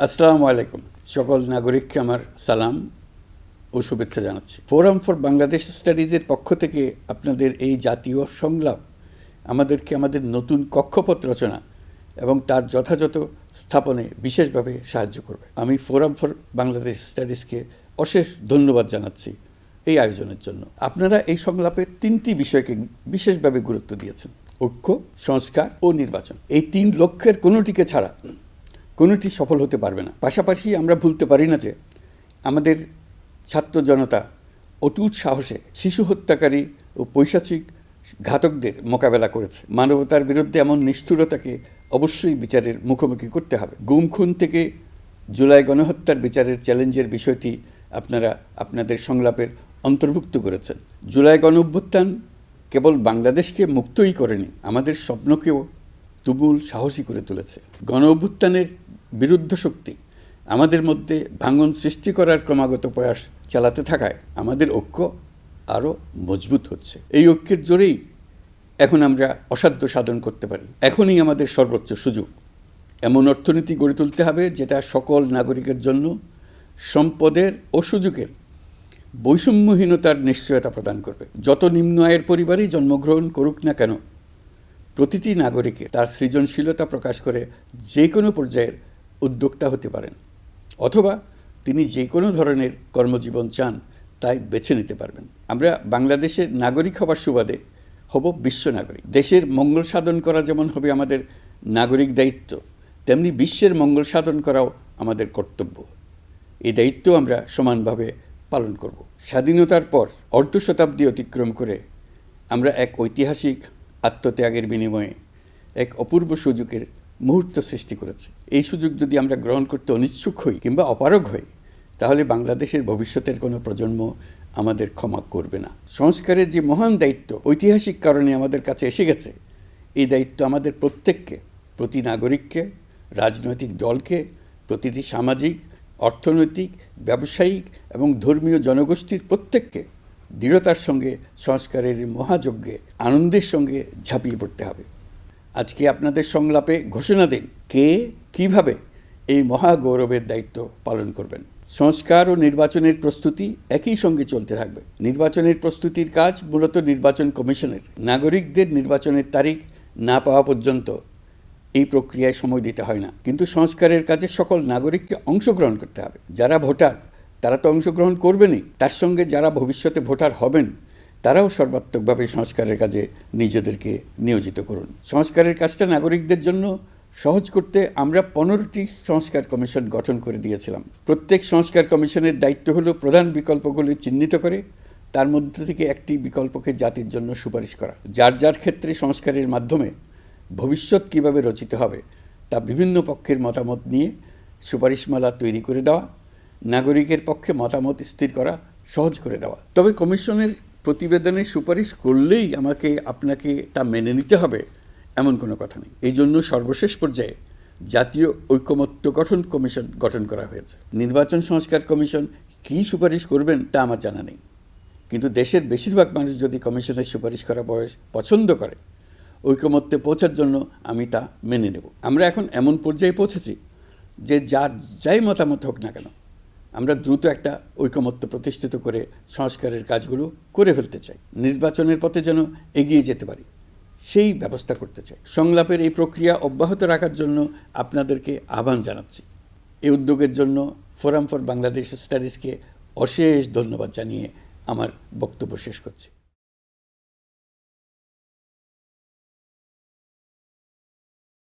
আসসালামু আলাইকুম। সকল নাগরিককে আমার সালাম ও শুভেচ্ছা জানাচ্ছি। ফোরাম ফর বাংলাদেশ স্টাডিজের পক্ষ থেকে আপনাদের এই জাতীয় সংলাপ আমাদেরকে আমাদের নতুন কক্ষপথ রচনা এবং তার যথাযথ স্থাপনে বিশেষভাবে সাহায্য করবে। আমি ফোরাম ফর বাংলাদেশ স্টাডিজকে অশেষ ধন্যবাদ জানাচ্ছি এই আয়োজনের জন্য। আপনারা এই সংলাপে 3টি বিষয়কে বিশেষভাবে গুরুত্ব দিয়েছেন: ঐক্য, সংস্কার ও নির্বাচন। এই 3 লক্ষ্যের কোনোটিকে ছাড়া কোনোটি সফল হতে পারবে না। পাশাপাশি আমরা ভুলতে পারি না যে আমাদের ছাত্র জনতা অটুট সাহসে শিশু হত্যাকারী ও পৈশাচিক ঘাতকদের মোকাবেলা করেছে। মানবতার বিরুদ্ধে এমন নিষ্ঠুরতাকে অবশ্যই বিচারের মুখোমুখি করতে হবে। গুম খুন থেকে জুলাই গণহত্যার বিচারের চ্যালেঞ্জের বিষয়টি আপনারা আপনাদের সংলাপের অন্তর্ভুক্ত করেছেন। জুলাই গণঅভ্যুত্থান কেবল বাংলাদেশকে মুক্তই করেনি, আমাদের স্বপ্নকেও তুমুল সাহসী করে তুলেছে। গণঅভ্যুত্থানের বিরুদ্ধ শক্তি আমাদের মধ্যে ভাঙন সৃষ্টি করার ক্রমাগত প্রয়াস চালাতে থাকায় আমাদের ঐক্য আরও মজবুত হচ্ছে। এই ঐক্যের জোরেই এখন আমরা অসাধ্য সাধন করতে পারি। এখনই আমাদের সর্বোচ্চ সুযোগ। এমন অর্থনীতি গড়ে তুলতে হবে যেটা সকল নাগরিকের জন্য সম্পদের ও সুযোগের বৈষম্যহীনতার নিশ্চয়তা প্রদান করবে। যত নিম্ন আয়ের পরিবারই জন্মগ্রহণ করুক না কেন, প্রতিটি নাগরিকে তার সৃজনশীলতা প্রকাশ করে যে কোনো পর্যায়ের উদ্যোক্তা হতে পারেন, অথবা তিনি যে কোনো ধরনের কর্মজীবন চান তাই বেছে নিতে পারবেন। আমরা বাংলাদেশের নাগরিক হবার সুবাদে হব বিশ্ব নাগরিক। দেশের মঙ্গল সাধন করা যেমন হবে আমাদের নাগরিক দায়িত্ব, তেমনি বিশ্বের মঙ্গল সাধন করাও আমাদের কর্তব্য। এই দায়িত্ব আমরা সমানভাবে পালন করব। স্বাধীনতার পর অর্ধ শতাব্দী অতিক্রম করে আমরা এক ঐতিহাসিক আত্মত্যাগের বিনিময়ে এক অপূর্ব সুযোগের মুহূর্ত সৃষ্টি করেছে। এই সুযোগ যদি আমরা গ্রহণ করতে অনিচ্ছুক হই কিংবা অপারগ হই, তাহলে বাংলাদেশের ভবিষ্যতের কোনো প্রজন্ম আমাদের ক্ষমা করবে না। সংস্কারের যে মহান দায়িত্ব ঐতিহাসিক কারণে আমাদের কাছে এসে গেছে, এই দায়িত্ব আমাদের প্রত্যেককে, প্রতি নাগরিককে, রাজনৈতিক দলকে, প্রতিটি সামাজিক, অর্থনৈতিক, ব্যবসায়িক এবং ধর্মীয় জনগোষ্ঠীর প্রত্যেককে দৃঢ়তার সঙ্গে সংস্কারের মহাযজ্ঞে আনন্দের সঙ্গে ঝাঁপিয়ে পড়তে হবে। আজকে আপনাদের সংলাপে ঘোষণা দিন কে কিভাবে এই মহাগৌরবের দায়িত্ব পালন করবেন। সংস্কার ও নির্বাচনের প্রস্তুতি একই সঙ্গে চলতে থাকবে। নির্বাচনের প্রস্তুতির কাজ মূলত নির্বাচন কমিশনের। নাগরিকদের নির্বাচনের তারিখ না পাওয়া পর্যন্ত এই প্রক্রিয়ায় সময় দিতে হয় না, কিন্তু সংস্কারের কাজে সকল নাগরিককে অংশগ্রহণ করতে হবে। যারা ভোটার তারা তো অংশগ্রহণ করবেনই, তার সঙ্গে যারা ভবিষ্যতে ভোটার হবেন তারাও সর্বাত্মকভাবে সংস্কারের কাজে নিজেদেরকে নিয়োজিত করুন। সংস্কারের কাজটা নাগরিকদের জন্য সহজ করতে আমরা 15টি সংস্কার কমিশন গঠন করে দিয়েছিলাম। প্রত্যেক সংস্কার কমিশনের দায়িত্ব হলো প্রধান বিকল্পগুলি চিহ্নিত করে তার মধ্যে থেকে একটি বিকল্পকে জাতির জন্য সুপারিশ করা। যার যার ক্ষেত্রে সংস্কারের মাধ্যমে ভবিষ্যৎ কীভাবে রচিত হবে তা বিভিন্ন পক্ষের মতামত নিয়ে সুপারিশমালা তৈরি করে দেওয়া, নাগরিকের পক্ষে মতামত স্থির করা সহজ করে দেওয়া। তবে কমিশনের প্রতিবেদনে সুপারিশ করলেই আপনাকে তা মেনে নিতে হবে এমন কোনো কথা নেই। এই জন্য সর্বশেষ পর্যায়ে জাতীয় ঐকমত্য গঠন কমিশন গঠন করা হয়েছে। নির্বাচন সংস্কার কমিশন কী সুপারিশ করবেন তা আমার জানা নেই, কিন্তু দেশের বেশিরভাগ মানুষ যদি কমিশনের সুপারিশ করা পছন্দ করে, ঐকমত্যে পৌঁছার জন্য আমি তা মেনে নেব। আমরা এখন এমন পর্যায়ে পৌঁছেছি যে যাই মতামত হোক না কেন, আমরা দ্রুত একটা ঐকমত্য প্রতিষ্ঠিত করে সংস্কারের কাজগুলো করে ফেলতে চাই। নির্বাচনের পথে যেন এগিয়ে যেতে পারি সেই ব্যবস্থা করতে চাই। সংলাপের এই প্রক্রিয়া অব্যাহত রাখার জন্য আপনাদেরকে আহ্বান জানাচ্ছি। এই উদ্যোগের জন্য ফোরাম ফর বাংলাদেশ স্টাডিজকে অশেষ ধন্যবাদ জানিয়ে আমার বক্তব্য শেষ করছি।